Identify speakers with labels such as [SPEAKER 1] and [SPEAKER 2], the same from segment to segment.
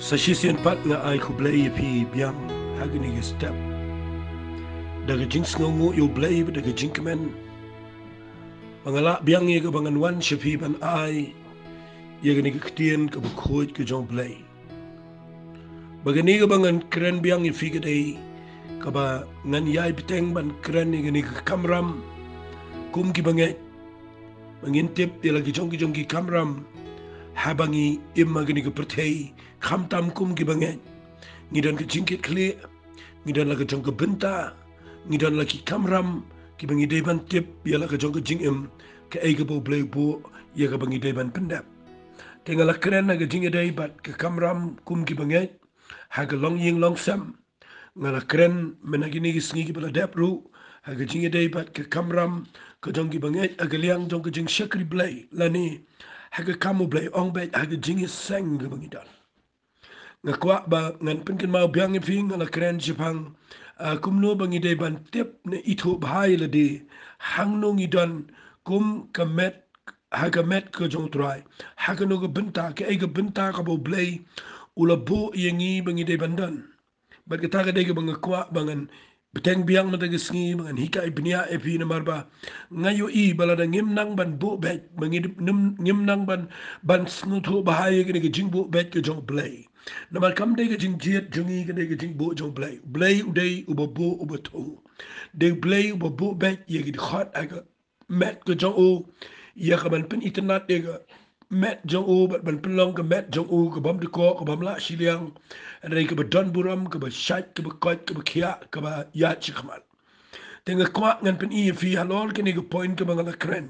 [SPEAKER 1] Sa sisian pat nga ay kublay pi biang hagini step. Daga jinx ngongo yo blay daga jinkmen. Pangala biang ye bangan wan shapi ban ay ye gani ktien ka bukhoj ka jong blay. Bagani ka bangan kren biang ye figa day ka ba ngan yai biteng ban kren ye gani Kamram kum ki banget. Mangintip ye lagi jong ki Kamram habangi imma gani ka pertei khamtam kum ki banget. Ngidan ka jingkit kli ngidan laga jong ka benta ngidan lagi Kamram ki bangi deban tip ya laga jong ka jingim ka eiga bo blay bo ya ka bangi deban pendap. Tengala keren naga jinga day bat ka Kamram kum ki banget haga long ying long sam ngala keren menagini gisngi ki bala dapru haga jinga day bat ka Kamram ka jong ki banget aga liang jong ka jing shakri blay lani haga kamu blay ong bet haga jingi seng ka bangi dan ngakwa ba ngan penkin mau biang fi ngala keren jipang kumno bangi day ban tip ne itu bahai la de hangno ngidan kum kamet haga met ka jong try haga no ga benta ka eiga benta ka bo blay ula bo yengi bangi day bandan bat ka taga day ka bangakwa bangan beteng biang mata gisngi bangan hika ibnia epi na marba ngayo I balada ngim nang ban bo bet bangi ngim nang ban snuto bahai ka jing bo bet ka jong blay namar kam day ka jing jiet jungi ka day ka jing bo jong blay uday uba bo uba to day blay uba bo bet ye gid hot aga met ka jong o ya ka ban pen internet de ka met jong o ban pen long ka met jong o ka bam de ko ka bam la shiliang and day ka ba don buram ka ba shat ka ba kot ka ba khia ka ba ya chikman tenga kwa ngan pen I fi halol ka ni ka point ka bangala kren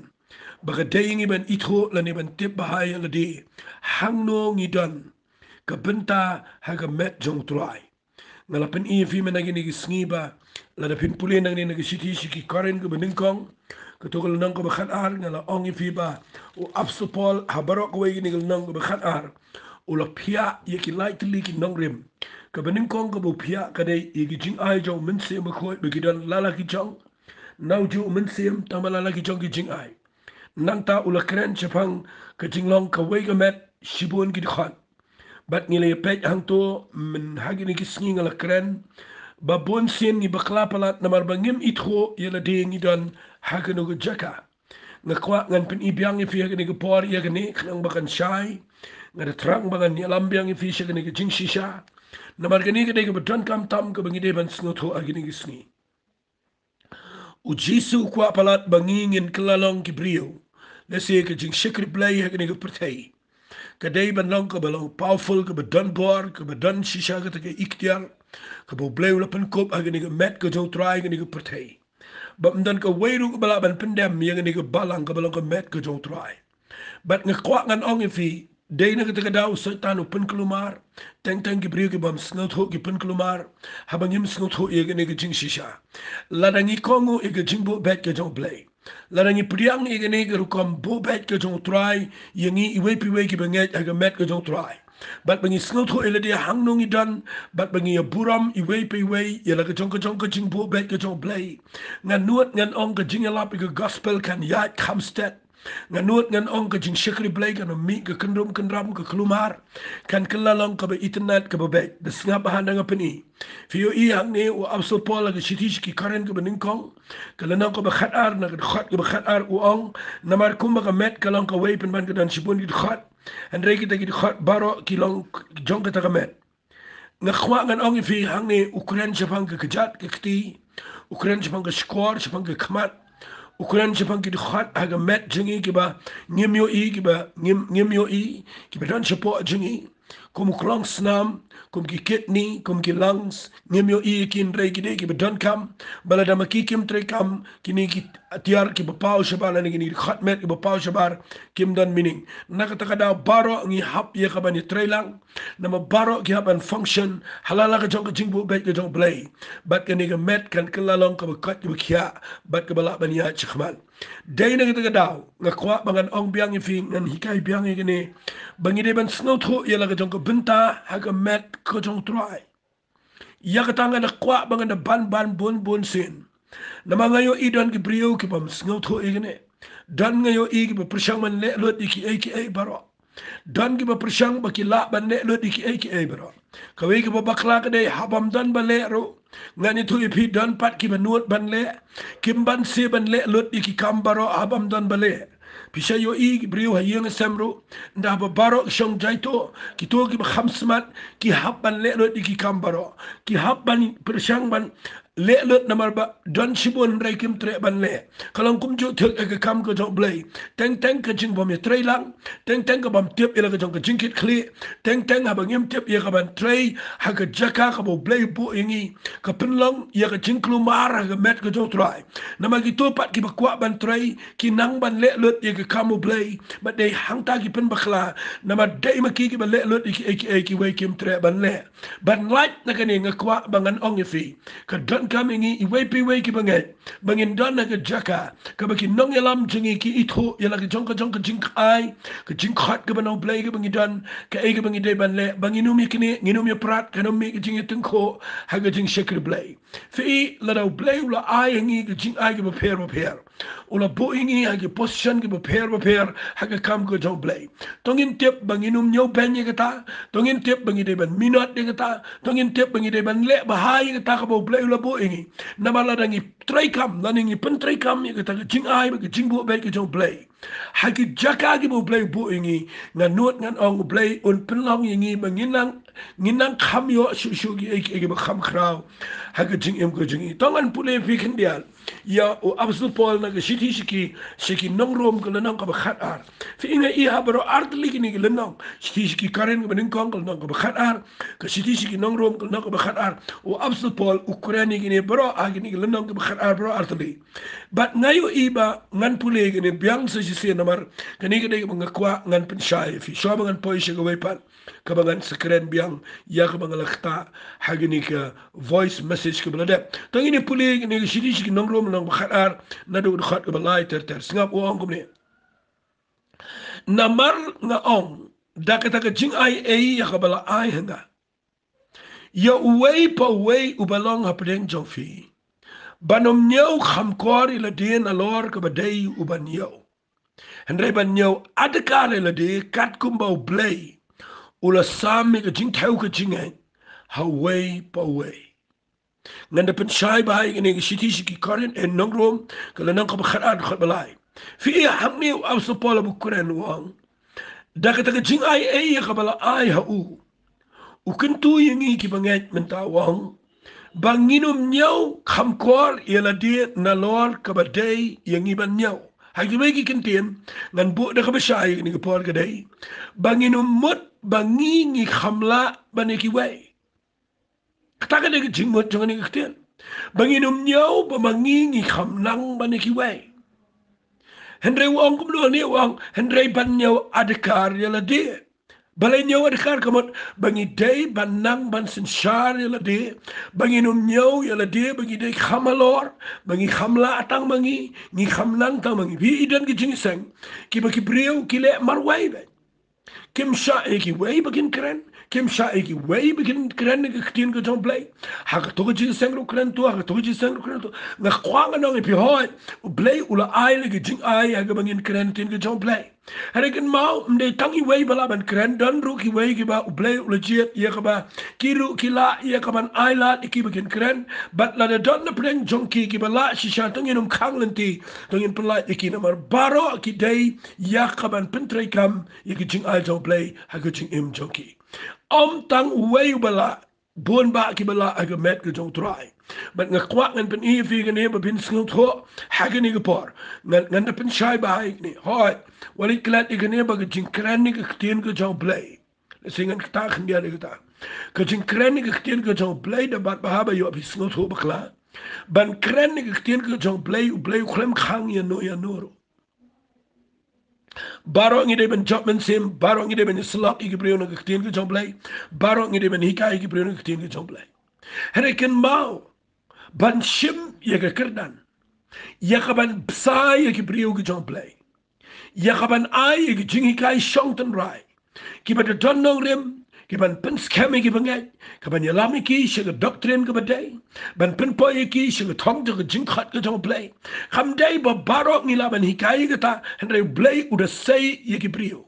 [SPEAKER 1] baka day ngi ban itho la ni ban tip bahai la de hangno ngi don ka benta haga met jong try ngala pen I fi menagi ni sngi ba la da pin pulin nang ni ngi siti siki karen ka beningkong ka tokol nang ka bakhat ar ngala ong I fi ba o absopol habarok way ni nang ka bakhat ar ula pia ye ki lightly ki nong rim ka beningkong ka bo pia ka dai ye ki jing ai jong min se ma khoi be ki dan lala ki jong now ju min sem tamala la ki jong ki jing ai nang ta ula kren chapang ka jinglong ka way ka met shibon ki khat bat ngile pej hang to min hagini ki sngi ngala kren ba bon sen ni bakla palat namar bangim itho yela de ngi dan hagano go jaka ngakwa ngan pen ibiang I fi hagini ko por ya gani khnang bakan shai ngada trang bakan ni lambiang I fi shagini ko jing shisha namar gani ka de ko dan kam tam ko bangi de ban snotho agini ki sngi ujisu kwa palat bangingin klalong ki brio lese ka jing shikri play hagini ko pertei kadai ban long ka balong powerful ka badan bor ka badan shisha ka take ikhtiar ka bo blay ula pen kop agani ka met ka jong try gani ka pertei ba mdan ka wayru ka bala ban pendem yang gani ka balang ka balong ka met ka jong try bat nga kwa ngan ong fi day na ka taga daw sa tanu pen kelumar teng ki brio ki bam snot ho ki pen kelumar habangim snot ho ye gani ka jing shisha ladangi kongo e ka jing bo bet ka jong blay larangi priang i gani ka rukam bo bet ka jong try yangi iwe piwe ki banget aga met ka jong try bat bangi snot ho ele dia hang nong idan bat bangi ya buram iwe piwe yela ka jong ka jing bo bet ka jong blay ngan nuot ngan ong ka jing elap ka gospel kan yat kamstet ngan nuot ngan ong ka jing shikri blay kan mi ka kendrum kendram ka kelumar kan kelalong ka ba internet ka ba bet da snga bahanda nga peni fiyo I hang ne o abso pola ka shitish ki karen ka beningkong kalana ko ba khatar na ka khat ka ba khatar u ong namar kumba ka met kalong ka way pen ban ka dan shibun ki khat and reki ta ki khat baro ki long jong ka ta ka met nga khwa ngan ong fi hang ne ukran japang ka kjat ka kti ukran japang ka skor japang ka khamat ukuran Jepang ki khat haga met jingi ki ba ngim yo I ki ba dan chapo jingi kum klong snam kum ki kidney kum ki lungs ngim yo I ki ndre ki de ki ba dan kam bala da maki kim tre kam kini ki atiar ki ba pau shabala ni ki khat met ki ba pau shabar kim dan meaning nakataka da baro ngi hap ye ka ba ni tre lang na ma baro ki haban function halala ka jong ka jingbo bet ka jong blay bat ka ni ka met kan kelalong ka ba kat ki ba kya bat ka bala ban ya chkhman day na kita daw nga kwa bangan ong biang fi ngan hikai biang ni bangi de ban snow tho ya la ka jong ka benta ha ka met ka jong try ya ka tanga na kwa bangan da ban bon sin na mga yo idon ki brio ki pam snow tho igene dan ngayo I ki ba prashang man le lot ki ai baro don ki ba persang ba ki la ban le lo di ki e bro kawai ki ba bakla ka dei habam don ba le ro ngani tu ipi don pat ki ba nuot ban le kim ban se ban le lo di ki kambaro habam don ba le Pisha yo i brio ha yung semro nda ba baro shong jaito ki to ki ba khamsmat ki habban le lo di ki kambaro ki habban persang ban le lot namar ba don shibon rai kim tre ban le kalang kum jo thek ka kam ko jo blai teng ka jing bom ye tre lang teng ka bam tiep ila ka jong ka jing kit kli teng ha bangem tiep ye ka ban tre ha ka jaka ka bo blai bu ingi ka pinlong ye ka jing klu mar ka met ka jo trai nama ki to pat ki ba kwa ban tre ki nang ban le lot ye ka kamu blai ba dei hang ta ki pin bakla nama dei ma ki ba le lot ki we kim tre ban le ban like na ka ni nga kwa bangan ong ye fi ka kami ngi iwe ki banget bangin don na jaka ka baki nong yalam jingi ki itho yala ki jong ka jing ai ka jing khat ka banau play ka bangi don ka e ka bangi de ban le bangi numi kini nginum ye prat ka numi ki jing tung kho ha ka jing shakir play fi la dau play la ai ngi ka jing ai ka per ula bo ngi ha ki position ki per ha ka kam ka jong play tongin tep bangi num nyau ben ye ka ta tongin tep bangi de ban minot de ka ta tongin tep bangi de ban le bahai ka ta ka bo play ula bo ingi namala dangi try kam naningi pen try kam ya kata jing ai ba jing bo ba ki jong play haki jaka ki bo play bo ingi ngan not ngan ong play un pen long ingi nginang kham yo shu ki ba kham khrao haki jing em ko jing tongan pule fi khendial ya o absol pol na shiti shiki nong rom ko nang ka ba khat ar fi inga I ha bro art ligi ni lenong shiti shiki karen ko ning kong ko nang ka ba khat ar ka shiti shiki nong rom ko nang ka ba khat ar o absol pol ukraini gini bro agi ni lenong ka ba khat ar bro artli but ngayo iba ngan pule gini biang sa si namar kani ka dai mga kwa ngan pen shai fi so ngan poi shi go pan ka bangan sekren biang ya ka bangal khta hagini ka voice message ka blade tangi ni pule gini shiti shiki nong rom nang ba khat ar na do khat ka ba lai ter singap o ong ne namar nga ong dakata ka jing ai ya ka bala ai hanga ya uwei pa uwei ubalong hapdeng jofi banom nyau kham kor ila dien alor ka badai uban nyau henre ban nyau adkar ila de kat kumbau blay ula sami ka jing thau ka jing ai hawei pa uwei nganda pen shai bai ngene shiti shiki korin en nongrom kala nang ka bakharan khat balai fi hamni au sopola bu kuren wang dakata ka jing ai ka bala ai ha ukentu yangi ki banget mentawang banginum nyau khamkor yala dia nalor kabadai yang iban nyau hagi bagi kentien ngan bu da kabashai ni kapor kadai banginum mut bangi ni khamla baneki wai kata ka de jingmut jangan ni kentien banginum nyau bangi ni khamlang baneki wai Henry wang kumlo ni wang Henry ban nyau adkar yala dia balai nyau adkar kamot bangi day banang ban sensyar yala de bangi num nyau yala de bangi day khamalor bangi khamla atang bangi ni khamlang tang bangi bi idan ki jing seng ki baki brio ki le marwai be kim sha ki wei bagin kren kim sha ki wei bagin kren ki ktin ko jong play ha ka to ji seng ro kren to ha to ji seng ro kren to na kwang no pi hoy play ula ai le ki jing ai ha ga bangin kren tin ko jong play harikin mau mde tangi wei bala ban kren dan ru ki wei ki ba play ula jet ye ka ba ki ru ki la ye ka ban ai la ki bagin kren but la da don na pleng jong ki bala shi sha tangi num khang lenti tangin pla ki na mar baro ki dai ya ka ban pentre kam ye ki jing ai jong play ha ga jing im joki tang wei bala bon ba ki bala aga met ka jong try but nga kwak ngan pen fi gane ba bin snut ho ha ga ni ga por ngan pen shai ba ni hoy wali klat i gane ba ga jing kran ni ka tien ka jong play singan ta khn dia ga ka jing kran ni ka tien ka jong play da ba ba ba yo bi snut ho ba kla ban kran ni ka tien ka jong play khlem khang ya no Baro ngi de ben jobman sim baro ngi de ben slok i gebreun ng ktin ke jomblay baro ngi de ben hika i gebreun ng ktin ke jomblay hereken mau ban shim ye ke kerdan ye kaban psa ye gebreu ke jomblay ye kaban ai ye jing hika i shongten rai ki ba de donnong rem ki ban pen skemi ki bangai ka ban yalami ki shi doctrine ka badai ban pen po ye ki shi thong de jing khat ka jong play kham dai ba barok ni la ban hikai ka ta henre blay u de sei ye ki brio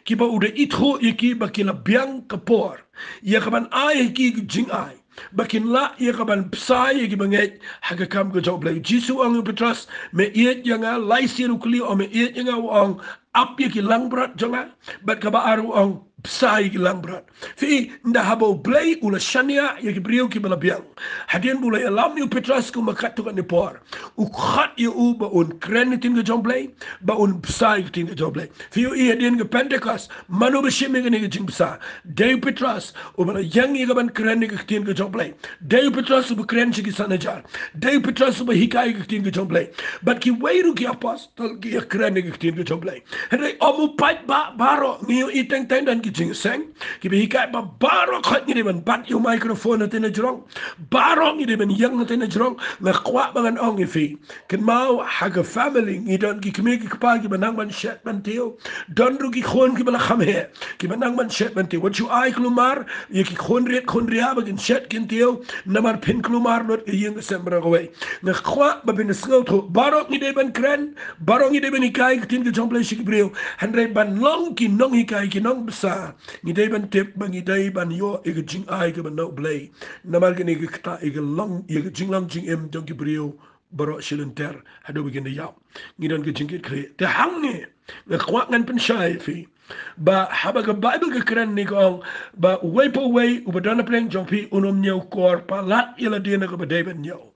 [SPEAKER 1] Kiba udah itho iki bakila biang kapor. Ia kaban ai iki jing ai. Bakin la ia kaban psai iki banget hagakam ko job lay. Jisu ang Petras me iet yang a laisir ukli o me iet yang a ang ap iki lang berat jonga. Bat kaba aru ang psai iki lang berat. Fi nda habo blay ula shania iki brio ki bala biang. Hadian bulay alam yu Petras ko makat tukan ni por. Ukhat yu u ba un kren tin ko job lay. Ba un psai tin ko job lay. Fi yu i hadian ko Pentecost manu bashimi ni jing psa. Day Petras u bala yang i kaban kren ni tin ko job lay. Day Petras u kren chi ki sanajar. Day Petras u hikai ki tin ko job lay. But ki wairu ki apostle ki kren ni tin ko job lay. Henry omu pat ba baro ngiyo iteng teng dan ki jing seng. Ki hikai ba baro khat ni ban bat yu microphone na jrong. Baro ni ban yang na jrong na kwa bangan ong ifi. Ken mau haga family ni don ki kemi ki pa ki banang ban shet ban teo. Don ru ki khon ki bala kham he. Ki banang ban shet ban teo. What you ai klumar ye ki khon ria ba kin shet kin teo. Namar pin klumar not ki yung sembra away. Na kwa ba bin sngo to baro ni de ban kren. Baro ni de ban ikai ki tin ki jomple shi ki brio. Handre ban long ki nong ikai ki nong besa. Ni de ban tip ban ni de ban yo e jing ai ki ban no blay. Namar ki ni ki kta e long ye jing long jing em jong ki brio. Baro silenter hado begin de yaw ngidon ke jingit kre te hangne na kwa ngan pen shai fi ba haba ga bible ke kren ni ko ba wepo way ubadana pleng jompi unom nyau kor palat ila dina ko badeben nyau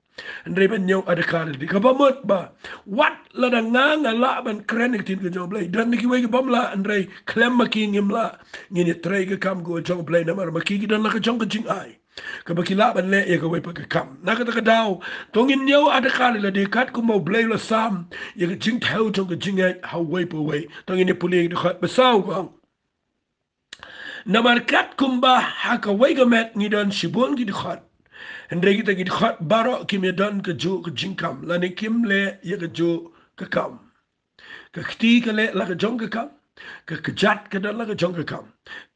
[SPEAKER 1] andre ben nyau adakal di ka bamot ba wat la da nga la ban kren tin ke joblay dan ni ki way bamla andre klem making imla ngini trege kam go joblay na mar makiki dan la ka jong jing ai kabakila ban le ya kawai pagkakam nakataka daw tongin nyaw ada kali la dekat ko mau blay la sam ya jing tau tong ka jing ai how way po way tongin ni puli de khat basaw ko namarkat kumba haka way gamet ni don shibon gi de khat endre kita gi de khat baro kim ya don ka jo ka jing kam la ne kim le ya ka jo ka kam ka kti ka le la ka jong ka kam ka kejat ka dan la ka jong ka kam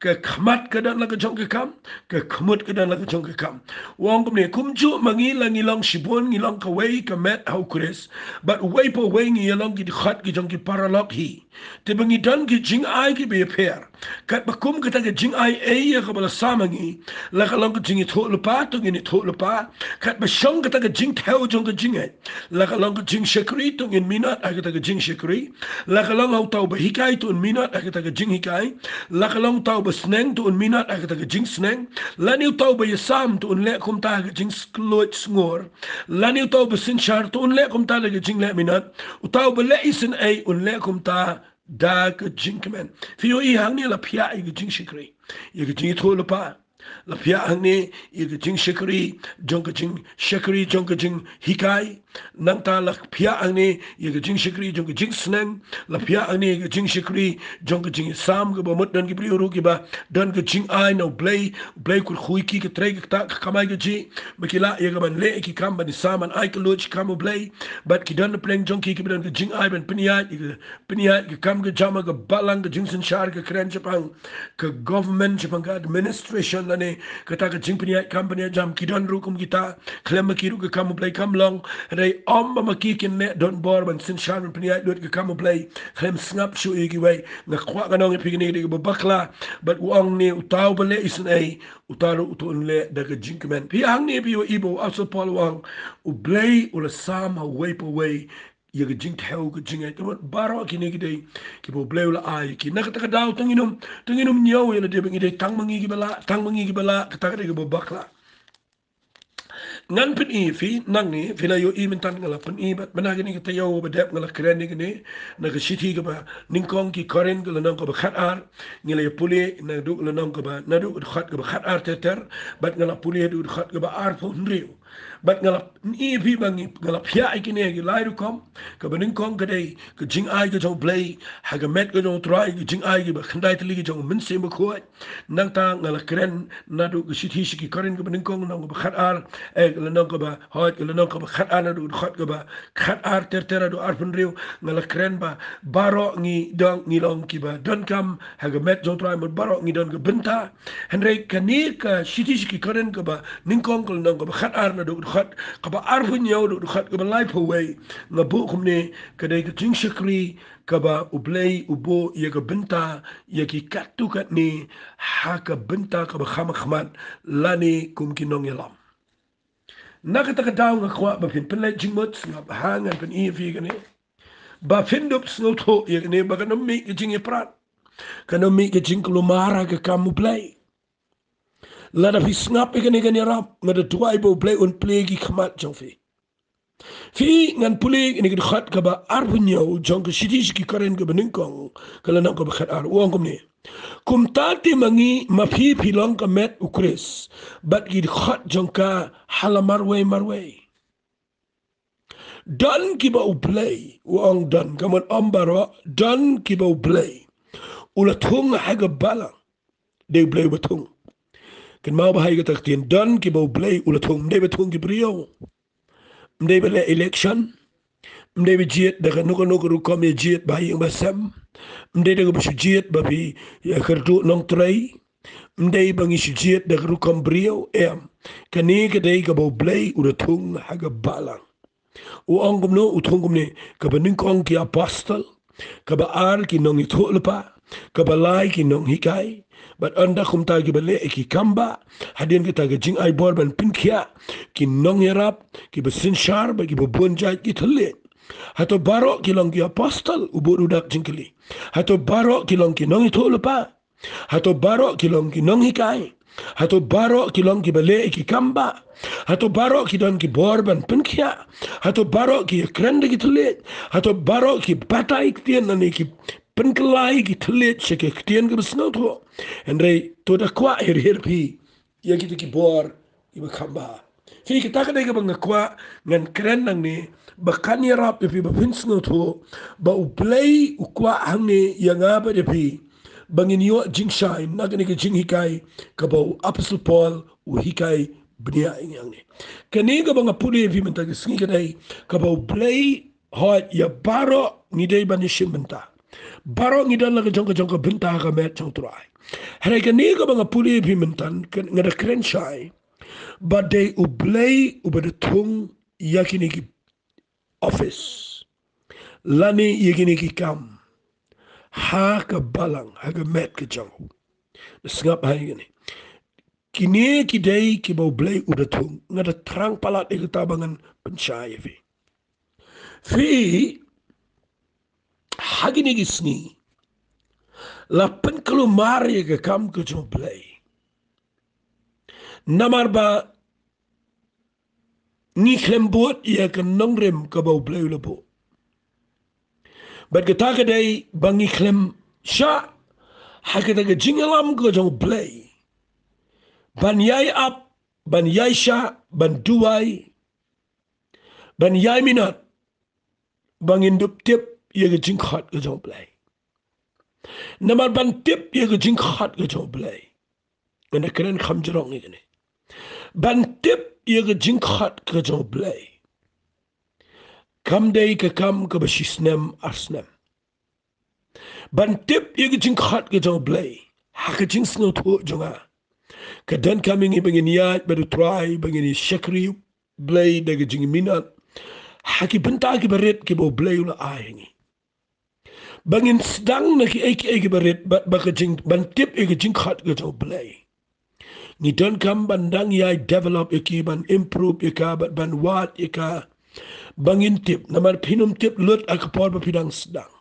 [SPEAKER 1] ka khmat ka dan la ka jong ka kam ka khmut ka dan la ka jong ka kam wong kum ne kum ju mangi la ngi long shibon ngi long ka wei ka met how chris but wei po wei ngi long ki khat ki jong ki paralog hi te bangi dan ki jing ai ki be pair kat ba kum ka ta ka jing ai e ya ka bala samangi la ka long ka jing tho le pa to ngi tho le pa kat ba shong ka ta ka jing thau jong ka jing ai la ka long ka jing shakri to ngi minat a ka ta ka jing shakri la ka long au tau ba hikai to minat a ka ta ka jing hikai la ka long tau ba sneng tu un minat ak ta jing sneng lani tau ba yasam tu un le kum ta jing skloit ngor lani tau ba sinchar tu un le kum ta le jing le minat utau ba le isen ai un le kum ta da jing kemen fi yo i hang ni la pia i jing shikri i jing to le pa la pia hang ni i jing shikri jong jing shikri jong jing hikai nang ta la pia ang ni i jing shikri jong jing sneng la pia ang ni i jing shikri jong jing sam ga mot dan ki bri ru ki ba dan ga jing ai no blay kur khui ki ke treg ta kamai ga ji makila i ga ban le ki kam ban sam an ai ka loch kam blay but ki dan pleng jong ki dan ga jing ai ban pinia ki kam ga jama ga balang ga jing sin shar ga kren japang ka government japang ga administration la ne ka ta ga jing pinia kam pinia jam ki dan ru kum kita klem ki ru ga kam blay kam long ray omba makikin ne don bor ban sin shar ban pinia dot ga kam blay klem snap shu i gi way na kwa ga nong pigini de ba bakla but wong ne utaw bale isen ai utalo utun le daga jinkmen pi hang ne pi ibo also pol wang u blay u la sam ha wipe away ye ga jink hau ga jinga to baro ki ne gi de ki bo blay la ai ki na ka daw tanginum nyaw ye la de ngi de tang mangi gi bala ka ta ga de ba bakla ngan pen i fi nang ni fi la yo i men tan ngala pen i bat mana gini kita yo ba dep ngala kren ni gini na ga city ga ba ningkong ki koren ga nang ko ba khat ar ngila yo puli na du la nang ko ba na du khat ga ba khat ar ter bat ngala puli du khat ga ba ar pho nriu bat ngala i fi bangi ngala pya i kini gi lai ru kom ka ba ningkong ga dei ka jing ai ga jong play ha ga met ga jong try ga jing ai ga ba khandai tli ga jong min se ma ko nang ta ngala kren na du ga city shi ki koren ga ba ningkong nang ba khat ar la nong ko ba hot la nong ko ba khat ana du khat ko ba khat ar ter du ar pun riu ngala kren ba baro ngi dong ngi long ki ba don kam ha ga met jong try mo baro ngi don ga benta henry kanik ka city ki koren ko ba ningkong ko nong ko ba khat ar na do khat ka ba arhu nyau do khat ka ba life away nga bu kumne kadai ka jing shakri ka ba ublay ubo ya ka benta ya ki katu kat ni ha ka benta ka ba khama khmat lani kum kinong yalam na ka ta daw nga kwa ba pin pen lai jing mot nga ba hang pen e fi ka ni ba fin dup snow to ya ni ba ka no mi ka jing e prat ka no mi ka jing kulumara ka kamu play Lada fi snap ikan rap ngada tuai bo play on play gi khamat jong fi ngan puli ini gid khat ka ba arbunyau jong ka shitish ki karen ka beningkong kala na ka ba khat ar uang kum ni kum tati mangi mafi pilong ka met ukris bat gid khat jong ka marway dan ki ba play uang dan kaman ambaro dan ki ba play ulatung haga balang de play batung kan mau bahai ka taktin dan ki ba play ulatung de batung ki brio mde bele election mde be jiet daga nuko ru kom ye jiet ba yang basam mde daga bu jiet ba bi ya kerdu nong trai mde bangi jiet daga ru kom brio em kani ka dei ka bo blay ulatung haga balang u angum no utungum ne ka baning kong ki apostle ka ba ar ki nong itolpa ka ba lai ki nong hikai but anda kum ta ki bale ki kamba hadin kita ga jing ai bor ban pinkia ki nong yarap ki besin shar ba ki bobon jai ki thale hato baro ki long ki apostle ubur udak jingkeli hato baro ki long ki nong itolpa hato baro ki long ki nong hikai hato baro ki long ki bale ki kamba hato baro ki don ki bor ban pinkia hato baro ki krende ki thale hato baro ki batai ki tien nani ki penkelai ki telit seke ketien ke besnau tu Andrei to da kwa her pi ya ki bor i bakamba fi kita ka dai ka bang kwa ngan kren nang ni bakan ya rap pi ba pinsnau tu ba u play u kwa hang ni ya nga ba de pi bangin yo jing shine na ka jing hikai ka ba apostle paul u hikai bnia yang ni kani ka bang puli fi menta ka singi ka dai ka ba u play hot ya baro ni dai ban shimbenta baro ngidan la jongka benta ka met jong trai hare ka ni ka banga puli pi mentan ngada kren shai but they ublay ubada tung yakini ki office lani yakini ki kam ha ka balang ha ka met ka jong sngap hai gani kini ki dei ki ba ublay ubada tung ngada trang palat e ka tabangan penchai fi hagini gisni la pen kalumari ke kam ke play namar ba ni klembot ya ke nongrem ke bau play lebo bat ke ta ke dai bangi klem sha hakita ke jingalam ke play ban yai up ban yai sha ban duai ban yai minat bangin dup tip ye ke jing khat ke play namar ban tip ye ke jing khat ke play ngene kren kham jrong ngene ban tip ye ke jing khat ke play kam dei ke kam ke bashisnem arsnem ban tip ye ke jing khat ke play ha ke jing sno to jonga ke dan coming i bangin ya bedu try bangin shakri blay de ke jing minat ha ki benta ki beret ke bo blay la ai bangin sedang na ki eki barit baka jing ban tip eki jing khat ke play ni don kam bandang ya develop eki ban improve eka ban wat eka bangin tip namar pinum tip lut akapor ba pidang sedang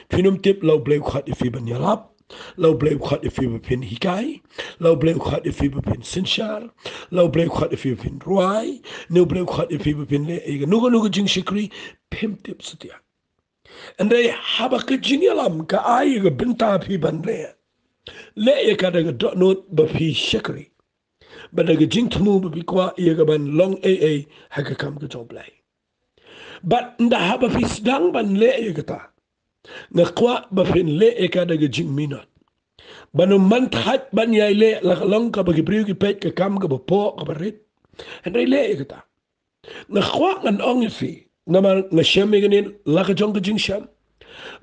[SPEAKER 1] pinum tip low play khat ifi ban yalap low play khat ifi ba pin hikai low play khat ifi ba pin sinshar low play khat ifi ba pin ruai no play khat ifi ba pin le eka nugo jing shikri pim tip setia and they have a kijingalam ka ay ga binta pi banre le e ka daga dot note ba pi shakri ba daga jing tumu ba pi kwa ye ga ban long aa ha ka kam ka play but nda have a pi sedang ban le e ga ta na kwa ba fin le e ka daga jing minot banu man khat ban yai le la long ka ba ki priu ki pet ka kam ka ba po ka ba rit and they le e ga ta na kwa ngan ong fi namar nga shem ganin la ka jong ka jing sham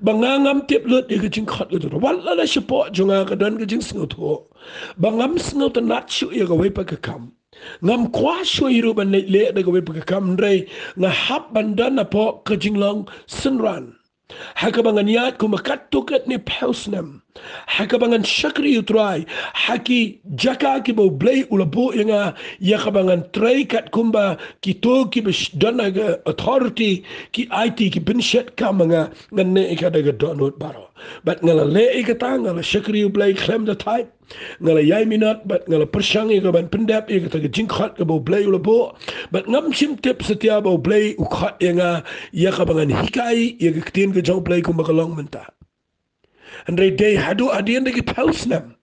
[SPEAKER 1] bangangam tip lut ka jing khat ka wala la shipo jonga ka dan ka jing sno to bangam sno to nat shu ya ga wei pa ka kam ngam kwa hiru ban le da gawe pakam rei nga hap bandan na po kajinglong sunran hakabangan yat kumakat tukat ni pausnam hakabangan syakri utrai haki jaka ki bo blay ulabo yang yakabangan trai kat kumba kito ki dana authority ki IT ki binshet kamanga nganne ikadaga donut baro but ngala le ikata ngala syakri blay claim the type ngala yai minat but ngala persang ika ban pendap ika taga jingkhat ka bo blay ulabo but ngam sim tip setia bo blay ukhat yang yakabangan hikai ika ketin ke jauh blay kumba kalong mentah Andai day hadu adian dagi pausnam.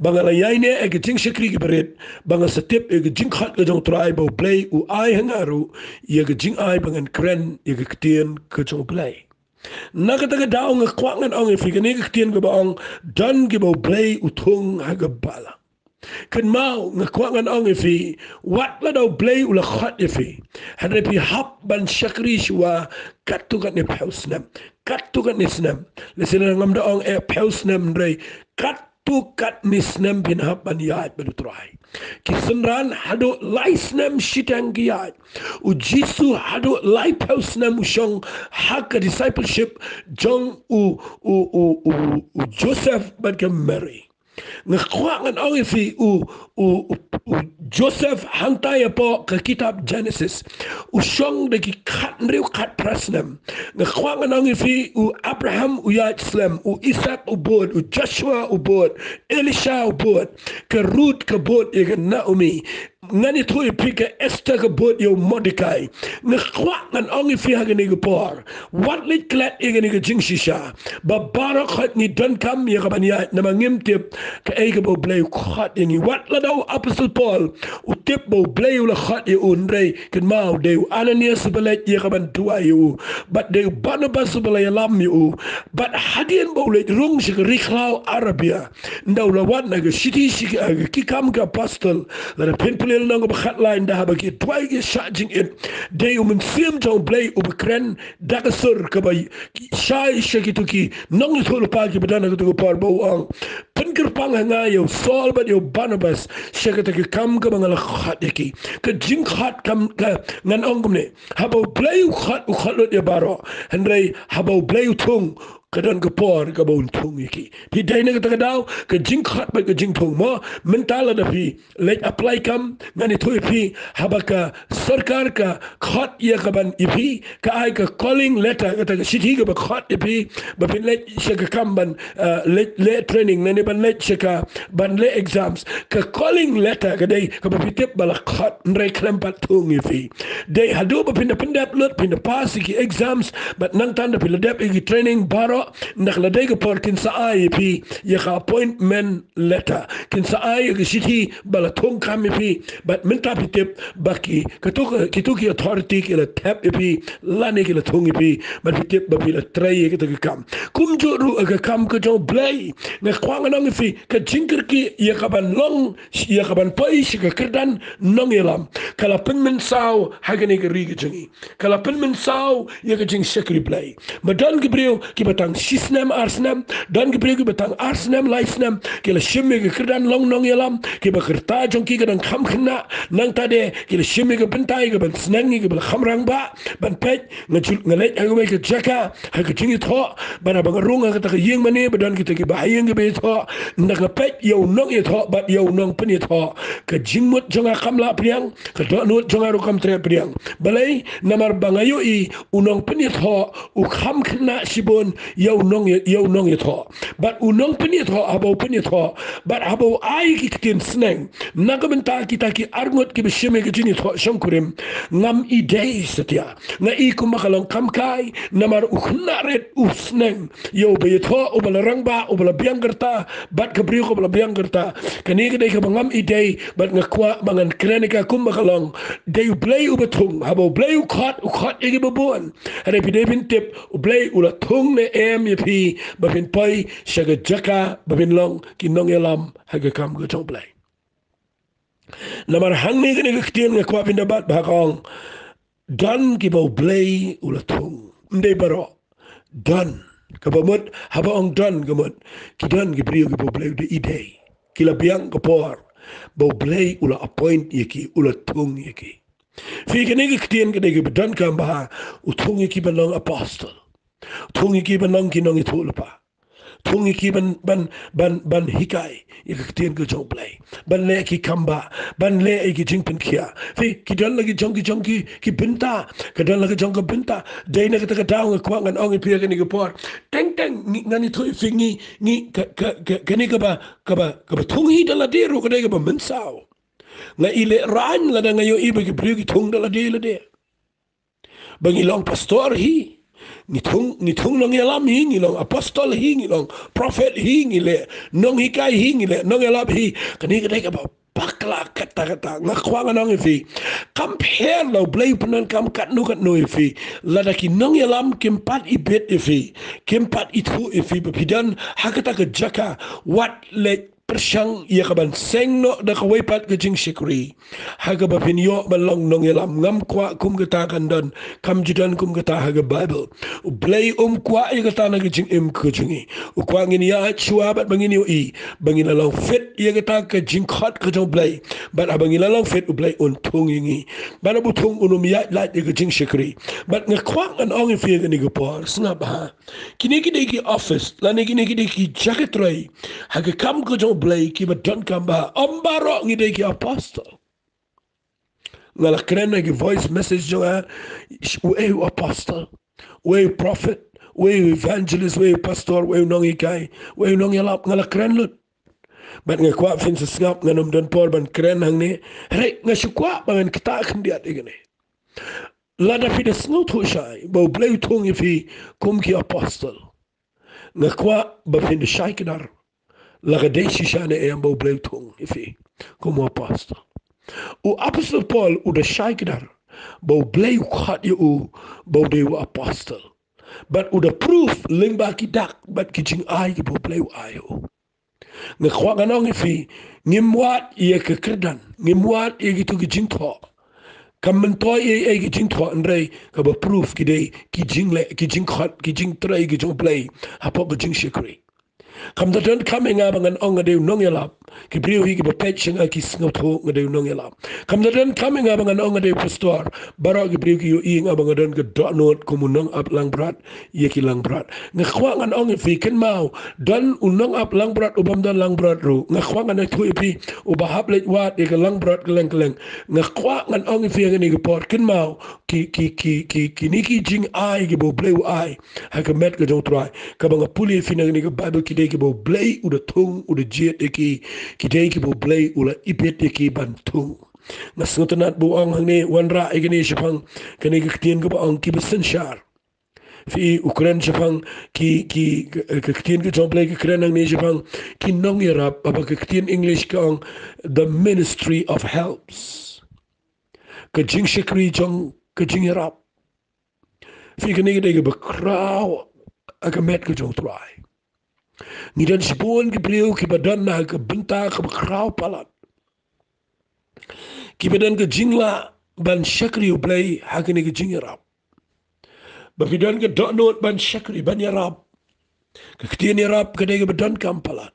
[SPEAKER 1] Bangala yaine ege jing shakri ki berit. Banga setip ege jing khat ke jong trai bau play u ai hangaru. Ege jing ai bangan kren ege ketien ke jong play. Nakataga daong ngakwangan ong ifika ege ketien ke baong dan ke bau play u tung haga bala. Kan mau ngakwangan ong ifi wat la daw play ula khat ifi hadre pi hap ban shakri shwa katukan ni pausnam katukan ni snam lesena ngam da ong e pausnam rei katukat ni snam bin hap ban yat badu trai kisenran hado lai snam shitang giyat u jisu hado lai pausnam ushong hak discipleship jong u Joseph ban ke Mary ngakwangan ong ifi u Joseph hantaya po ke kitab Genesis usyong dagi kat nriu kat prasnam ngakwangan ong ifi u Abraham u Islam u Isaac u bod u Joshua u bod Elisha u bod ke Ruth ke bod ke Naomi ngani thui pika Esther ke bod yo Mordecai ngakwangan ong ifi hagani ke por wat lit klat igani ke jingshisha babara khat ni dan kam ya kabanya namangim tip ke ege bo blay khat yangi wat la daw apostle Paul utip bo blay la khat ya unrei ken mau de Ananias balai ya kaban tua yu but de Barnabas balai lam yu but hadian bo le rung shi riklau Arabia ndaw la wat na ge city shi ki kam ka apostle la penpulel na go khat line da ba ki tua ge charging it de men sim jo blay u bekren da ka sur ka bay shai shi ki tuki nong thol pa ki badana ko par bo ang penker pang nga yo Saul but yo Barnabas syakata ke kam ke mangala khat yaki ke jing khat kam ke ngan ongum ne habo blay khat u khat lot ya baro hendrai habo blay tung kadang ke por ke bau tung yaki pi dai ne kata daw ke jing khat ba ke jing tung mo mentala da pi let apply kam ngani thoi pi habaka sarkar ka khat ya ka ban ipi ka ai ka calling letter kata ke city ke ba khat ipi ba pin let syaka kam ban let training ne ban let syaka ban le exams ka calling letter ka dai ka ba pitip bala khat nrai klempat tung ifi dai hadu ba pinda lot pinda pass ki exams but nang tanda pila dep ki training baro nak la dai ka por kin sa ai pi ya ka appointment letter kin sa ai ki city bala tung kam ifi but minta pitip baki ka to ki authority ki la tap ifi lani ki la tung ifi but pitip ba pila try ki to kam kum jo ru ka kam ka jo blay na kwang nang ifi ka jingker ki ya ka ban long ya ka ban pai shi ka kerdan nong yelam kala penmen saw hagane ka ri jingi kala penmen saw ya ka jing shakri blay madan gibril ki batang sisnam arsnam dan gibril ki batang arsnam laisnam ki la shimme ka kerdan long nong yelam ki ba kerta jong ki ka dang kham khna nang tade ki la shimme ka bentai ka ban snangi ka bal khamrang ba ban pet ngajul ngalet agwe ka jaka ha ka jingi tho bana ba runga ka ta yeng mane badan ki ta ki ba yeng be tho nak pet yo nong ye tho bat yo nong pen ye tho ka jingmut jonga kamla priang ka do nut jonga ru kam tre priang balai namar bangayo i unong pen ye tho u kham khna sibon yo nong ye tho bat unong pen ye tho abo pen ye tho bat abo ai ki tin sneng nagamenta kita ki arngot ki beshime ki jini tho shankurim ngam idei setia nga i kumakalong kamkai namar ukhna ret usneng yo be tho o balarang ba o bala biang gerta bat kabri ko bala biang gerta kani ke ka bangam idei bat ngakwa bangan krenika kumakalong dei blay u betung habo blay u khat igi babon hare pidei bin tip u blay u la tung ne em yepi babin pai shaga jaka babin long ki nong elam haga kam go chong blay namar hangni kani ktin ngakwa bin dabat bakong dan ki bau blay u la tung ndei baro dan habang dan gamot kidan gibriyo gibo blay de idei kila biang kapor Bau blay ula appoint yaki ula tung yaki. Fi kanega ktien kanega bedan kamba utung yaki banong apostle. Tung yaki banong kinong itulpa. Tung iki ban hikai ik ktien ke jong blay. Ban le ki kamba, ban le iki jing pen kia. Fi kidan lagi jong ki binta, kidan lagi jong ke binta. Day na kita daw ng kwang ang ipia kanega por. Teng ngani tu fi ni kanega ba tung hi dala dero kanega ba mensao. Nga ile ran la nga yo iba ki priyo ki tung dala de. Bang ilong pastor hi. Ngitung nong yalam hi ngilong apostol hi ngilong prophet hi ngile nong hikai hi ngile nong yalam hi kani kadai ka bakla kata ngakwang nong ifi compare lo blay penan kam kat no ifi ladaki nong yalam kimpat ibet ifi kimpat itu ifi bepidan hakata ke jaka wat le persyang ia kaban seng no da kawaipat ke jing shikri haga bapinyo balong nong yalam ngam kwa kum katakan dan kam jidan kum kata haga bible blay kwa ia kata na ke jing ke jingi kwa ngini ya chuabat bangini i bangina long fit ia kata ke jing khat ke jong blay bat abangina long fit blay untung ingi bana butung unum ya light ke jing shikri bat ngakwa an ong fi ke ni gopor snap ha kini ki office la ni kini ki jacket rai haga kam ke jong blay ki badon kamba ambaro ngide ki apostle ngala krena ki voice message joa we apostle we prophet we evangelist we pastor we nongi kai we nongi lap ngala kren lut bat nga kwa fin sa ngap nganom don por ban kren hang ni re nga shukwa ban kita khndiat igene lada fi de snow to shai bo blay tung ifi kum ki apostle nga kwa ba fin de shai kedar Lagadeshi shane e ambo bleutung ifi como apostle. O apostle Paul u de shaikdar bo bleu khat u bo de apostle. But u de proof lingba ki dak but kitching ai ki bo bleu ayo. Nge kwa ganong ifi ngimwat ye ke kredan ngimwat ye gitu ki jingtho. Kammentoi ye ki jingtho andre ka bo proof ki de ki jingle ki jing khat ki jing trai ki jong blay hapo ki jing shikri. Kam da don kam nga bangan ong ngade nong yalap ki priu hi ki bapet sing ki sngot ho ngade nong yalap kam da don kam nga bangan ong ngade pastor baro ki priu ki yu i nga bangan don ke dot not kumunong ap lang brat ye ki lang brat nga khwa ngan ong fi ken mau don unong ap lang brat ubam don lang brat ru nga khwa ngan thu pi u bahap let wat ye ke lang brat keleng nga khwa ngan ong fi ngani ki por ken mau ki ni ki jing ai ki bo bleu ai ha ka met ke jong try ka banga puli fi ngani ki bible ki ki bo blay u de tung u de jet ki dei ki bo blay u la ipet ki ban tung na sotanat bu ang hang wan ra igni shapang kani ki tien ko ang ki besen shar fi ukran shapang ki tien ki jong blay ki kren ang ni shapang ki nong yarap apa ki tien english ka ang the ministry of helps ka jing shikri jong ka jing yarap fi kani ki bakraw akamet ka jong try ni dan sipon ki priu ki badan na ke benta ke bakrau palat ki badan ke jingla ban shakri ublay hakini ke jingarap bapidan ke donot ban shakri ban yarap ke ktien yarap ke de badan kam palat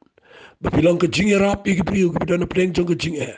[SPEAKER 1] bapilang ke jingarap ki priu ki badan pleng jong ke jinghe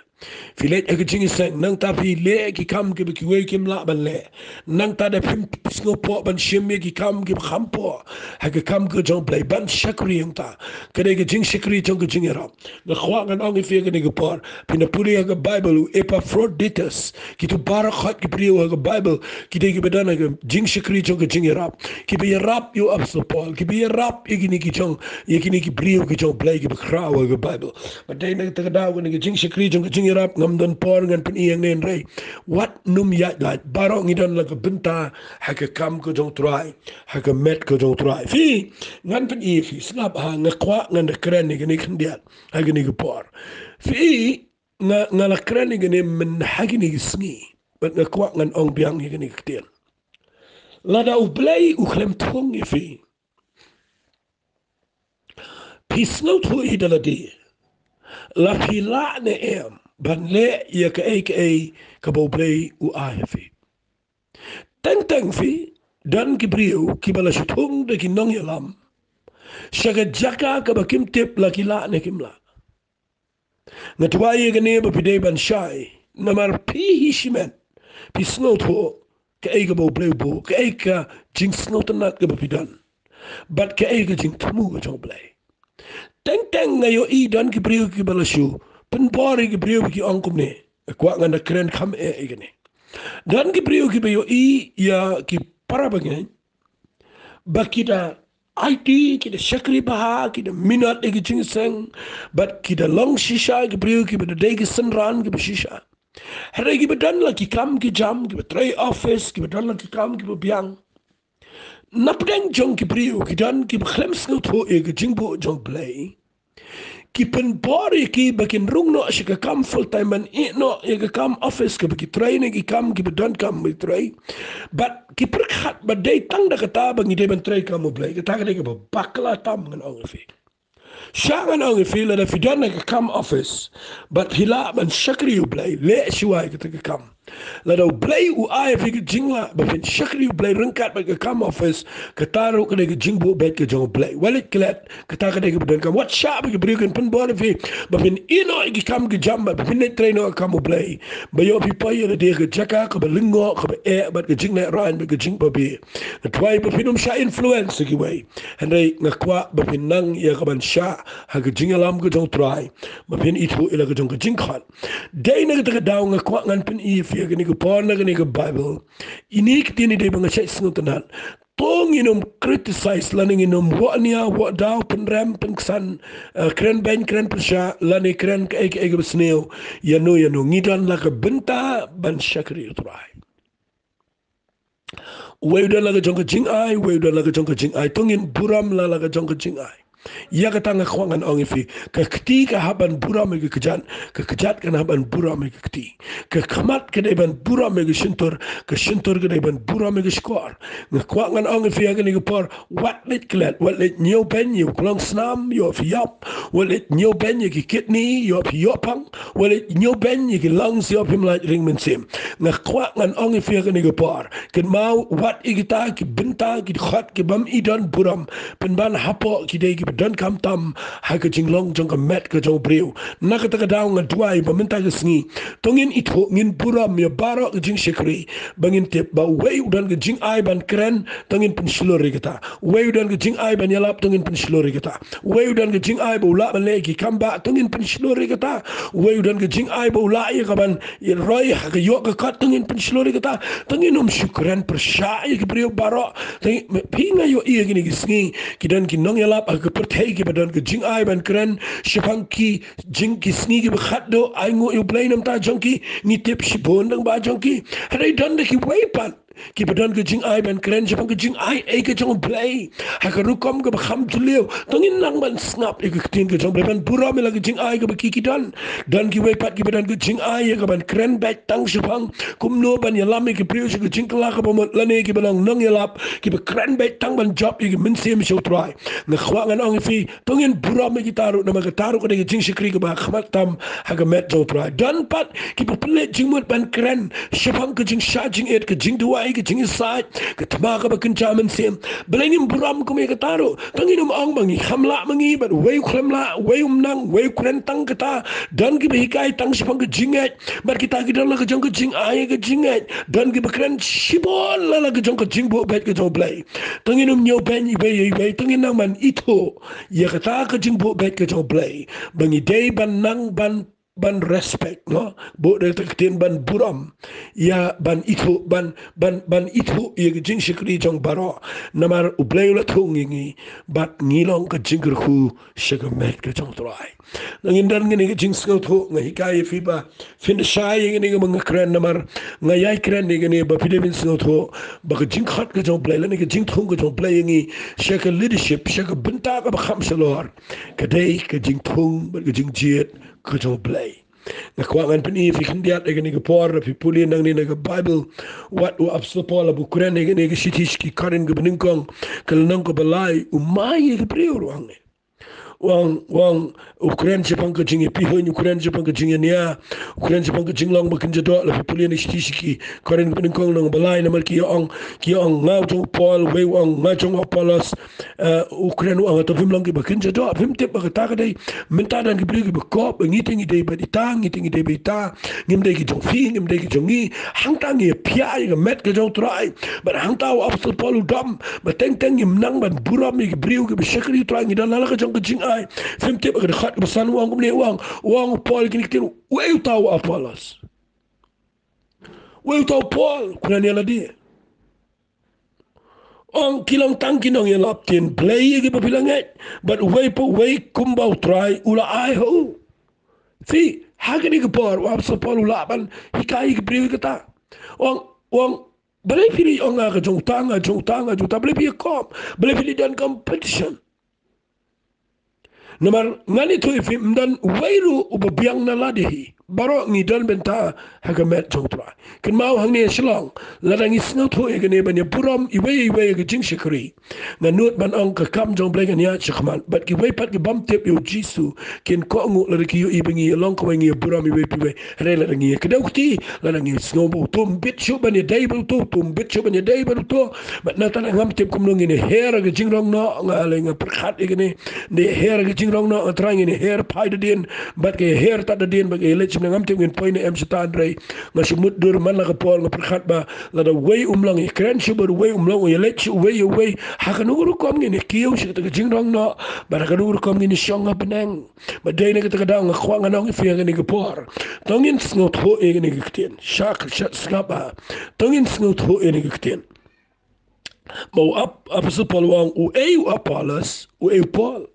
[SPEAKER 1] filet ke jing sang nang ta fi le ki kam ke ki we kim la ban le nang ta de pim pisngo po ban shim ki kam ki kham po ha ke kam ke jong play ban shakri yang ta ke de jing shakri jong ke jing ra de khwa ngan ong fi ke ne ke por pin puri ke bible epaphroditus ki tu bar khat ki priu ke bible ki de ke badan ke jing shakri jong ke jing ra ki bi rap you up so paul ki bi rap igini ki jong igini ki priu ke jong play ki khra ke bible but de ne te da ke jing shakri jong ke jing rap ngam don por ngan pin iyang nen rei wat num ya la baro ngidan la ka benta ha ka kam ko jong try ha ka met ko jong try fi ngan pin i fi snap ha ngakwa ngan de kren ni gni khndiat ha gni ko por fi nga la kren ni gni men ha gni sngi but ngakwa ngan ong biang ni gni ktien la da u play u khlem thong i fi snow to i dala di la pila ne em ban le ia ka bo blay u ahefi teng fi dan ki briu ki bala shutung de ki nong yalam shaga jaka ka bakim tip la ki la ne kimla Ngatuaya gane ba pide ban shai. Namar pi hishimen. Pi snot ho. Ka eiga bo bleu bo. Ka eiga jing snot nat ka ba pidan. But ka eiga jing tamu ka jong blei. Teng ngayo I dan ki priu ki balasyu. Penpori ki priu ki angkum ne. Kwa ngana keren kam eiga ne. Dan ki priu ki bayo I ya ki parabangay. Bakita IT kita syakri baha kita minat lagi jingseng but kita long shisha ki priu ki bada day ki senran ki shisha hari ki badan la ki kam ki jam ki tray office ki badan la ki kam ki biang napdeng jong ki priu ki dan ki khlem snut ho e ki jingbo jong play ki pen bori ki bakin rung no shika kam full time man no e ki kam office ki baki training ki kam ki badan kam ki tray but ki perkhat ba day tang da kata bangi day ban tray kam mo play kata ka ba bakla tam ngan ongefi Shangan ang ifila na fidan na kam office but hila man shakri u blay le shuai ka kam la do blay u ai fi jingla ba fin shakri u blay rangkat ba kam office ka taru ka de jingbo bet ka jong blay walit klet ka ta ka de budan kam what sha ba bri kan pen bor fi ba fin ino ki kam ki jamba ba fin traino kam u blay ba yo pi pa ye de ka jaka ka ba lingo ka ba e ba ka jingla ran ba ka jing ba bi ka twai ba finum sha influence ki way and re ngakwa ba fin nang ya ka ban sha haga jingalam ko jong try ma pin itu ila ko jong jing khat dai na ta daw nga kwa ngan pin I fi ga ni ko por na ga ni ko bible inik tin ni de bang sai snu tanan tong inom criticize learning inom what nia what daw pen ram pen san kren ben kren persha lani kren ka ek besneo ya no ngidan la ka benta ban shakri try weudan la ga jong jing ai weudan la ga jong jing ai tongin buram la ga jong jing ai ya kata nga kwangan ang ifi ka kti ka haban buram ke kejat kan haban buram ke kti ka kamat ke deban buram ke shintor ke deban buram ke skor nga kwangan ang ifi ga ni por wat lit klet wat lit new pen you klong snam yo fi yap wat lit new pen ye ki kidney yo fi yopang wat lit new pen ye ki lungs yo fi mlat ring men sim nga kwangan ang ifi ga ni por ken mau wat igita ki benta ki khat ki bam idan buram pen ban hapo ki de dan kam tam ha ka jinglong jong ka met ka jong breu na ka ta daw nga duai ba minta ka sngi tongin ito ngin buram ya baro ka jing shikri bangin tip ba wei udan ka jing ai ban kren tongin pun shlori kata wei udan ka jing ai ban yalap tongin pun shlori kata wei udan ka jing ai ba ula ban le ki kamba tongin pun shlori kata wei udan ka jing ai ba ula ya ka ban roi ha ka yo ka kat tongin pun shlori kata tongin shukran persha ya ka breu baro tongin pinga yo iya gini sngi kidan ki nong yalap ka pertai ki badan ke jing ai ban kren shipang ki jing ki sngi ki bakhat do ai ngo yu blai nam ta jongki ni tip shibon dang ba jongki hadai dan de ki weipan ki badan ke jing ai ban kren shipang ke jing ai e ke jong blai ha ka rukom ke bakham tulio tongin nang ban snap e ke tin ke jong blai ban pura me lagi jing ai ke baki ki dan ki weipat ki badan ke jing ai ke ban kren bat tang shipang kum no ban yalam ke priu ke jing kala ka bomot lane ki banang nang yalap ki ba kren bat tang ban job ki min sem show try na khwangan ang fi tongin bura me gitaru na magataru ko de jing shikri ko ba khmat tam ha ga met jo try dan pat ki pa pele jing mot ban kren shapang ko jing sha jing et ko jing duai ko jing side ko tama ka ba kan chaman sem belengin buram ko me gitaru tongin ang bangi khamla mangi but wei khlamla wei nang wei kren tang kata dan ki ba hikai tang shapang ko jing et bar kita ki dan la ko jong ko jing ai ko jing et dan ki ba kren shibol la ko jong ko jing bo bet ko jo blai tongin nyo ben i tongin nang man ito ya kata ka jing bo bet ka jong blai bangi day ban nang ban respect no bo de tin ban buram ya ban ito ban ito ya jing shikri jong baro namar ublay la thongi bat ngilong ka jing khu shiga met ka jong try nangin dan ngini jing sko tho ngai kai fi ba fin shai ngini mga kren namar ngai kren ngini ba pidebin sko tho ba ka jing khat ka jong blay la ni ka jing thong ka jong blay ngi shaka leadership shaka benta ka ba kham salor ka dei ka jing thong ba ka jing jet ka jong blay na kwangan pini fi khindiat ega ni por fi puli nang ni na bible wat u apso pola bu kuren ega ni shitish ki karin ga bninkong kal nang ko balai u mai ega prior wange wang Ukraine Japan ka jingi pihoin Ukraine Japan ka jingi niya Ukraine Japan ka jinglang ba kinja do la pulian istishiki Korean pinin kong nang balay na malki ang ngau jong Paul we wang ngau jong Apollos Ukraine ang atavim lang ba kinja do vim tip ba ka dai minta dan gibri ba kop ngiting ide ba itang ngiting ide ba ita ngim dai ki jong fi ngim dai ki jong ngi hang tang ye pia ye met ka jong trai ba hang tau apostol Paul dam ba teng teng ngim nang ban buram ni gibri ke shakri trai ngi dan la ka jong ka jing ai vim tip ba khat ba san wang kumne wang Paul kini kitin we tau Apollos we tau Paul kuna ni ala dia ang kilang tangki nang yelap tin play gi papilanget but way kumbau try ula ai ho fi hagani ke por wa sa Paul ula ban hikai gi priu kata wang balai pili ang ga jong tanga juta balai pi kom balai pili dan competition namar ngani tu ifi mdan wairu ubabiang na ladihi baro ngidal benta hagamet jongtra kin mau hangni shlong ladang isnau tu egane banya puram iwe ge jing shikri nganut ban ong ka kam jong blegan ya chakman but ki we pat ki bam tip yo jisu kin ko ngu la ki yo ibingi long ko ngi puram iwe piwe re la ngi kedauti la ngi snow bo tum bit shu banya dai bo tum bit shu banya dai bo to but na tan ngam tip kum ngi ne hera ge jing rong no ngale nga perkhat egane ne hera ge jing rong no trang ni her pai de din but ke her ta de din ba ke lech ngam tim ngin poine em setan rei ngasumut dur man la ka pol nga perkhat ba la da way umlang i kren shuber way umlang ye lech way ha ka nuru kom ni kiu shi ta jing rong no ba ka nuru kom ni shong nga penang ba de ne ka ta da nga khwang nga nong fi nga ni ka por tongin snot ho e ni ka tien shak skapa tongin snot ho e ni ka tien mau apostol Paul wang u Apollos u Paul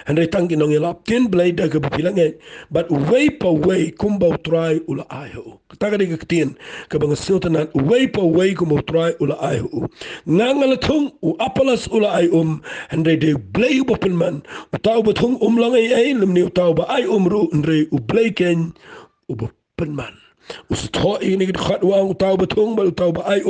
[SPEAKER 1] and they thank in yelap tin blade da ka pilange but way kumbau try ula aho kataga de tin ka bang sultanan way kumbau try ula aho nangala thung u Apollos ula ai and they blay bopin man utaw bathung lang ai limni utaw ba ai ru ndre u blay ken u bopin man usto ini khat wang utaw bathung ba utaw ba ai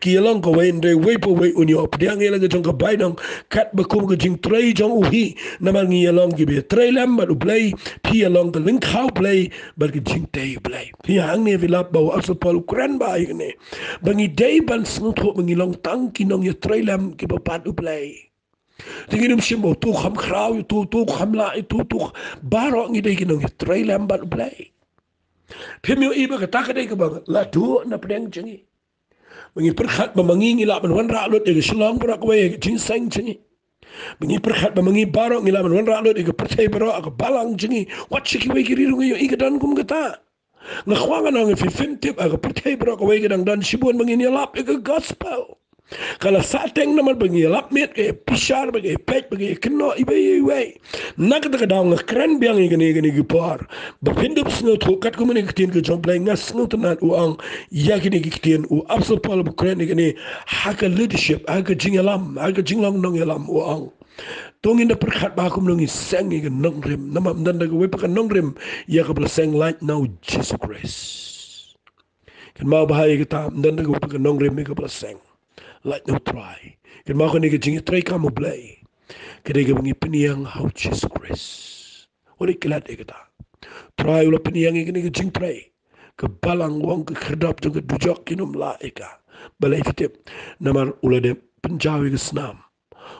[SPEAKER 1] ki lang ko wen de way unyo pdiang ela ga jong ka bai nang kat ba kum ga jing trai jong uhi namal ngi long gi be trai lam ba play pi along the link how play ba ga jing tay play pi hang ne vilap ba asal Paul kran ba ne bangi day ban snut ho bangi long tang ki nong ye trai lam ki ba pat u play tingin simbo tu kham khrau tu kham la tu baro ngi de ki nong ye trai lam ba play Pemio iba ka takade ka bang la tu na pedang chingi bangi perkhat ba mangi ngila ban wan ra lot de shlong bra ko ye jing sang chingi bangi perkhat ba mangi baro ngila ban wan ra lot de perthai baro ka balang chingi wat chiki we ki rirung yo igadan kum gata nga khwanga nang fi fim tip ka perthai baro ko we gadang dan shibun bangi ni lap ka gospel kala sateng naman bangi lap met ke pishar bagi pet bagi keno ibe nak ta daw nga kran biang igani gipar ba pindup sno thokat ko mani kitin ko jomplay nga sno tanan uang yakini kitin u apostol Paul bu kran igani haka leadership haka jinglam nong yalam uang tongin da perkhat ba kum nongi sang igan nongrim namam dan da we pa nongrim ya ka sang like now Jesus Christ kan ma bahaya kita dan da we pa nongrim ka sang like no try kan ma ko ni jingi try ka mo blay kada ga bangi piniang how Jesus Christ ori kilat e kita try ulo piniang ni jing try ke balang wong ke khadap tu ke dujok kinum la eka balai fitip namar ulo de penjawi ke snam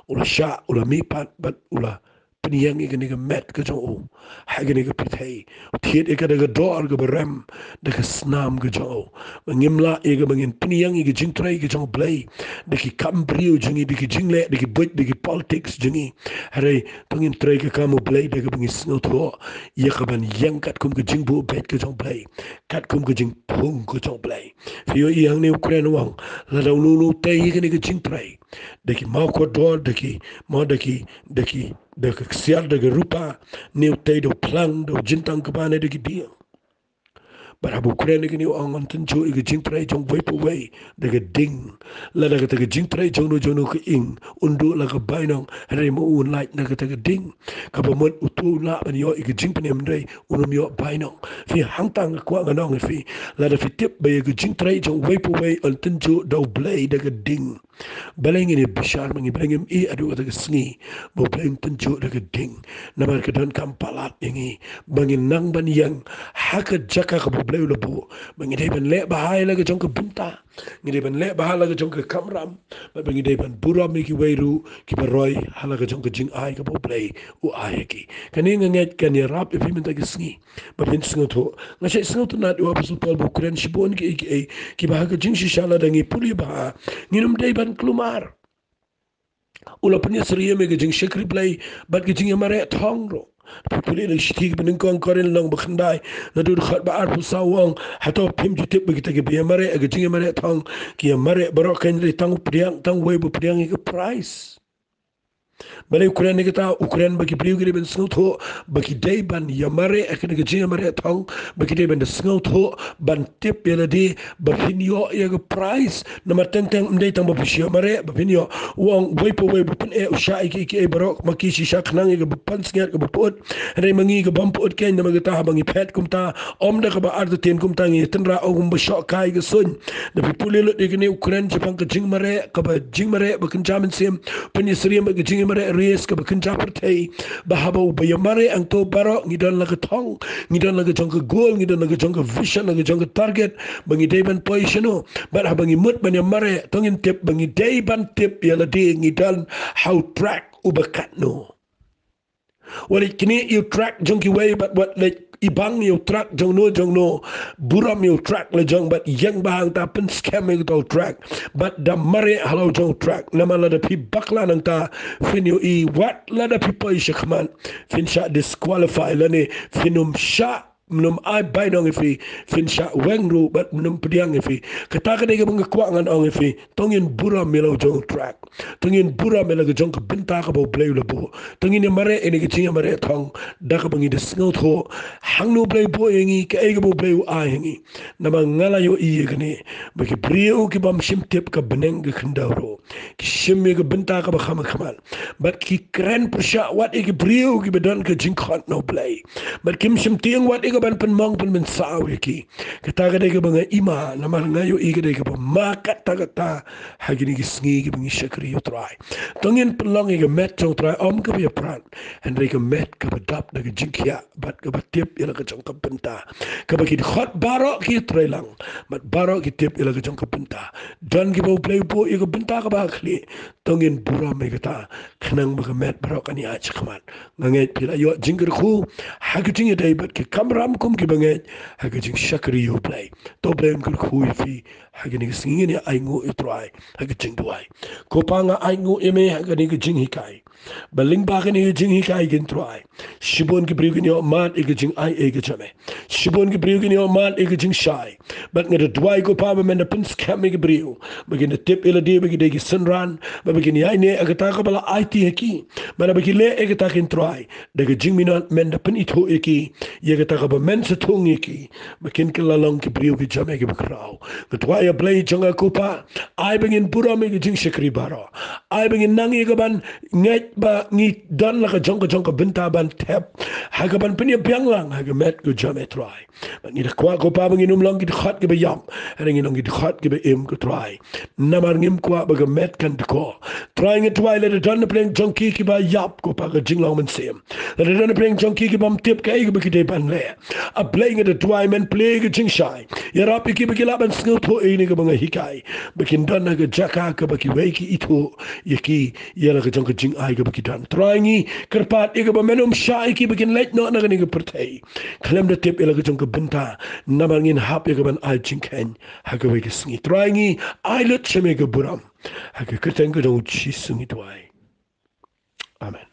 [SPEAKER 1] ulo sha ulo mipat bat ulo piniang ni met ke jo hagani ke pithai thiet e kada ga dor ke berem de ke snam ke jo ngimla e ga bangin piniang e jing try ke jo blay de ki kambrio jingi de ki jingle de ki but de ki politics jingi hare tongin try ke kamu blay de ke bangin snotho ye ka ban yangkat kum ke jingbu bet ke jo blay kat kum ke jing pung ke jo blay fio i hang ne Ukraine wang la daw nu te ye ke jing try de ki mau ko dor de ki de sial de rupa new te do plan do jintang kabane de dia Barabu Kuren again, you on Tanjo, you jing tray, jong wipe away, the ding, let a take a jing tray, jono jono ing, undo like a binong, and a moon light, like a take a ding. Kabamut utu lap and your jing penem day, unum your binong. Fi hangtang a quang along if he, let a tip by a jing tray, jong wipe away, on Tanjo, do blade, like a ding. Baling in a bishar, when you bring him e adu like a snee, bo playing Tanjo, like a ding. Namarka don't come palat, ingi, bangin nang ban yang, haka jaka bleu lebo bangi ban le bahai laga jong binta ngi ban le bahai laga jong kamram bangi ban bura mi ki weiru ki baroi halaga jong jing ai ka bo blei u ai ki kani nget kan ya rap if min ta gisngi ba bin sngo to nga she sngo to na wa bu pol bo kren shibon ki ba ka jing shishala dangi puli ba nginum dei ban klumar ula punya seriye me jing shekri blei bat ki jing mare thongro Pupuli ng shtig beningkong korin lang bakandai na dur khat ba arpu sawang hato pim jutip bagita ke biya mare aga jinga mare thong ki mare barokan ri tang priang tang wei bu priang ke price Balay Ukraine ni kita Ukraine bagi beliau kiri ben sengut ho bagi day ban yamare akan ke jinga mare thong bagi day ben sengut ho ban tip ya di bafinyo ya ke price nama teng mdai tang bafisyo mare bafinyo wong wei po bupun usha iki barok maki shisha khnang ke bupan sngat ke buput re mangi ke bamput ken nama kita bangi pet kumta omda ke ba ardu ten kumta ngi tenra ogum bashok kai ke sun da pipuli lut ni Ukraine jepang ke jing mare ke ba jing mare bakin jamin sim penyesriam ke jing mare ries ke bakin japertai bahaba ubaya mare ang to baro ngidan laga thong ngidan laga jong ke goal ngidan laga jong ke vision laga jong ke target bangi deban positiono bar habangi mut ban mare tongin tip bangi deban tip yala de ngidan how track ubakat no Well, it can you track junky way, but what like ibang you track jong no buram you track le jong but yang bahang ta pen scamming to track but the mare hello jong track namala the pi bakla nang ta fin you e what la the people shakman fin sha disqualify lani finum sha menum ai bai dong ifi fin sha wengru but menum pediang ifi kata ka dega bang kwangan ong ifi tongin buram melo jong track tongin buram melo jong ka binta ka bo play lo bo tongin mare ene ki tinga mare thong da ka bangi de sngot ho hangno play bo yengi ka e bo play a yengi na ngala yo i yegni ba ki brio ki bam shim tip ka beneng ka khandaro ki shim me ka binta ka ba khama khamal but ki kren pusha wat e ki brio ki bedan ka jing khot no play but kim shim tiang wat e ban penmong pen men sawi ki kata ka dega banga ima na ngayo i ka dega ba makat ta hagini ki sngi ki bangi shakri yo try tongin pelong i ka met jong try om ka bi pran and re ka met ka badap na ka jingkya bat ka batip ila ka jong ka benta ka ba ki hot baro ki try lang mat baro ki tip ila ka jong ka benta dan ki ba play po i ka benta ka ba khli tongin bura me ka ta khnang ba ka met baro ka ni a chakman nganget pila yo jingkar khu haging dai bat ki Kamram kum ki banget haging shakri yo play to blame kul khu fi haging singin ya aingo itrai haging duai ko panga aingo eme haging jing hikai baling ba ni jing hikai gin try shibon ki brigin yo mat e jing ai e jame shibon ki brigin yo mat e jing shai but ngada duai ko pa men pin scam ki briu begin tip ila de begin de sunran ba begin ya ne agata ka bala IT haki bala begin le e ta kin try de jing minot men pin itho eki ye ta ka ba men sa thung eki begin kila long ki briu ki jame ki bakrao gtwa ya play jonga ko pa ai begin pura me jing shakri baro ai begin nangi ka ban Ngeit ba ngi dan la ka jong ka binta ban tap ha ka ban pinya piang lang ha ka met ko jame try ba ngi kwa ko pa ngi num long ki khat ki ba yam ha ngi nong ki khat ki ba em ko try namar ngim kwa ba ka met kan ko trying it while le dan playing jong ki ba yap ko pa ka jing long man sem le dan playing jong ki bam tip ka e ba ki de ban le a playing it try men play ki jing shai ya rap ki ba ki la ban skill to e ni ka ba hikai ba kin dan na ka jaka ka ba ki we ki ito yaki ya la ka jong jing ai ka bakitan trying kerpat ega ba menum shai ki bakin let no na ga ni pertai klem da tip ela ga jong ka benta namangin hap ega ban ai jing ken ha ga we sngi trying ai lut cheme ga buram ha ga kerteng ga dong chi sngi twai amen